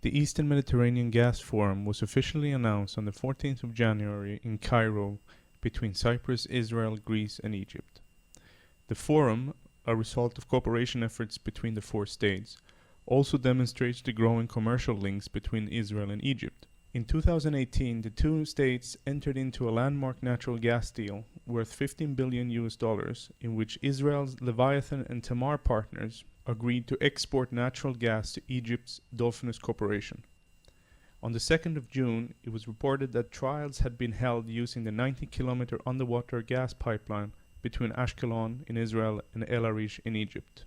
The Eastern Mediterranean Gas Forum was officially announced on the 14th of January in Cairo between Cyprus, Israel, Greece and Egypt. The forum, a result of cooperation efforts between the four states, also demonstrates the growing commercial links between Israel and Egypt. In 2018, the two states entered into a landmark natural gas deal worth $15 billion in which Israel's Leviathan and Tamar partners agreed to export natural gas to Egypt's Dolphinus Corporation. On the 2nd of June, it was reported that trials had been held using the 90-kilometer underwater gas pipeline between Ashkelon in Israel and El Arish in Egypt.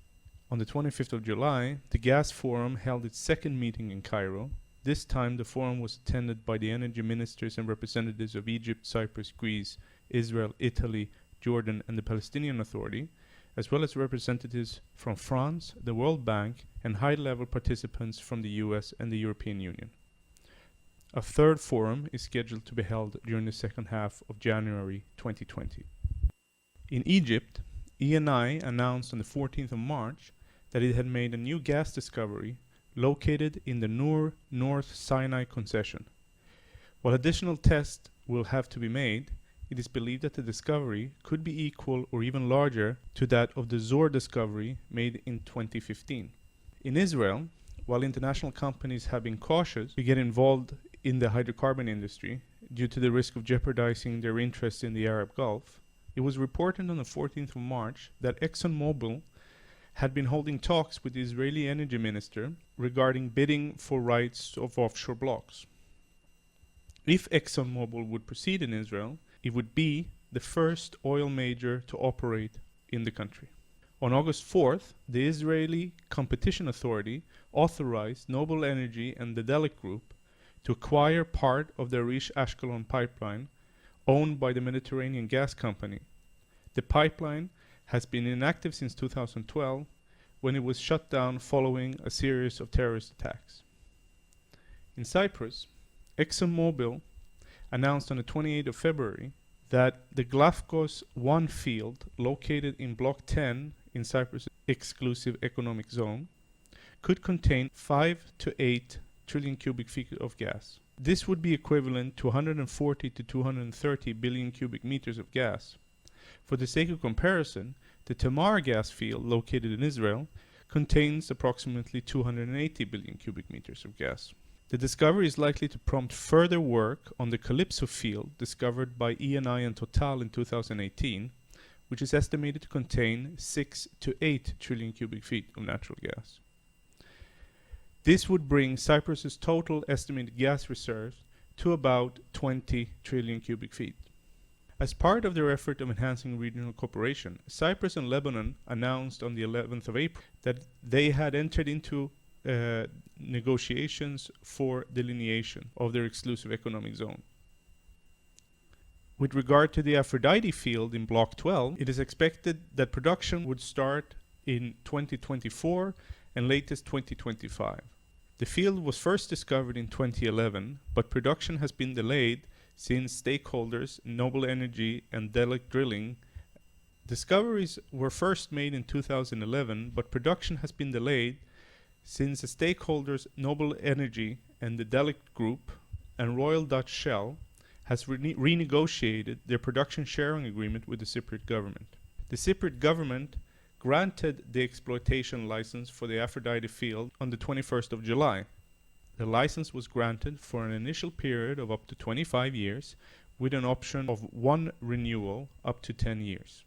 On the 25th of July, the Gas Forum held its second meeting in Cairo. This time the forum was attended by the energy ministers and representatives of Egypt, Cyprus, Greece, Israel, Italy, Jordan and the Palestinian Authority, as well as representatives from France, the World Bank and high-level participants from the US and the European Union. A third forum is scheduled to be held during the second half of January 2020. In Egypt, Eni announced on the 14th of March that it had made a new gas discovery located in the Nur North Sinai concession. While additional tests will have to be made, it is believed that the discovery could be equal or even larger to that of the Zohr discovery made in 2015. In Israel, while international companies have been cautious to get involved in the hydrocarbon industry due to the risk of jeopardizing their interests in the Arab Gulf, it was reported on the 14th of March that ExxonMobil had been holding talks with the Israeli energy minister regarding bidding for rights of offshore blocks. If ExxonMobil would proceed in Israel, it would be the first oil major to operate in the country. On August 4th, the Israeli Competition Authority authorized Noble Energy and the Delek Group to acquire part of the Arish Ashkelon pipeline owned by the Mediterranean Gas Company. The pipeline has been inactive since 2012, when it was shut down following a series of terrorist attacks. In Cyprus, ExxonMobil announced on the 28th of February that the Glafkos 1 field, located in Block 10 in Cyprus' exclusive economic zone, could contain 5 to 8 trillion cubic feet of gas. This would be equivalent to 140 to 230 billion cubic meters of gas. For the sake of comparison, the Tamar gas field, located in Israel, contains approximately 280 billion cubic meters of gas. The discovery is likely to prompt further work on the Calypso field discovered by Eni and Total in 2018, which is estimated to contain 6 to 8 trillion cubic feet of natural gas. This would bring Cyprus's total estimated gas reserves to about 20 trillion cubic feet. As part of their effort of enhancing regional cooperation, Cyprus and Lebanon announced on the 11th of April that they had entered into negotiations for delineation of their exclusive economic zone. With regard to the Aphrodite field in Block 12, it is expected that production would start in 2024 and latest 2025. The field was first discovered in 2011, but production has been delayed since stakeholders Noble Energy and Delek Drilling. Discoveries were first made in 2011, but production has been delayed since the stakeholders Noble Energy and the Delek Group and Royal Dutch Shell has renegotiated their production sharing agreement with the Cypriot government. The Cypriot government granted the exploitation license for the Aphrodite field on the 21st of July. The license was granted for an initial period of up to 25 years with an option of one renewal up to 10 years.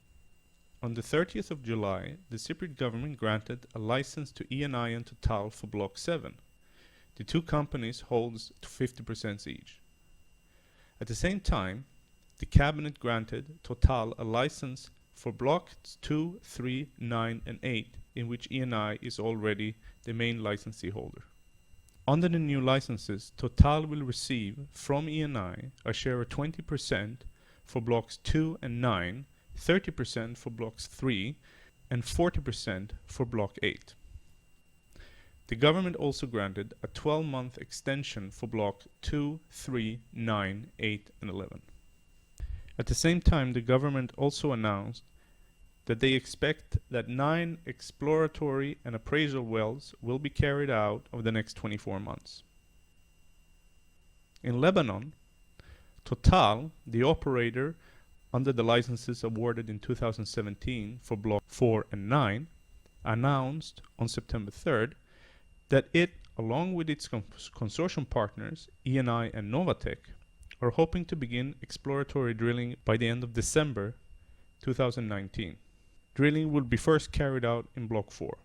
On the 30th of July, the Cypriot government granted a license to Eni and Total for Block 7. The two companies hold 50% each. At the same time, the cabinet granted Total a license for Blocks 2, 3, 9 and 8, in which Eni is already the main licensee holder. Under the new licenses, Total will receive from Eni a share of 20% for Blocks 2 and 9, 30% for Blocks 3, and 40% for Block 8. The government also granted a 12-month extension for Block 2, 3, 9, 8, and 11. At the same time, the government also announced that they expect that 9 exploratory and appraisal wells will be carried out over the next 24 months. In Lebanon, Total, the operator under the licenses awarded in 2017 for Block 4 and 9, announced on September 3rd that it, along with its consortium partners, Eni and Novatek, are hoping to begin exploratory drilling by the end of December 2019. Drilling will be first carried out in Block 4.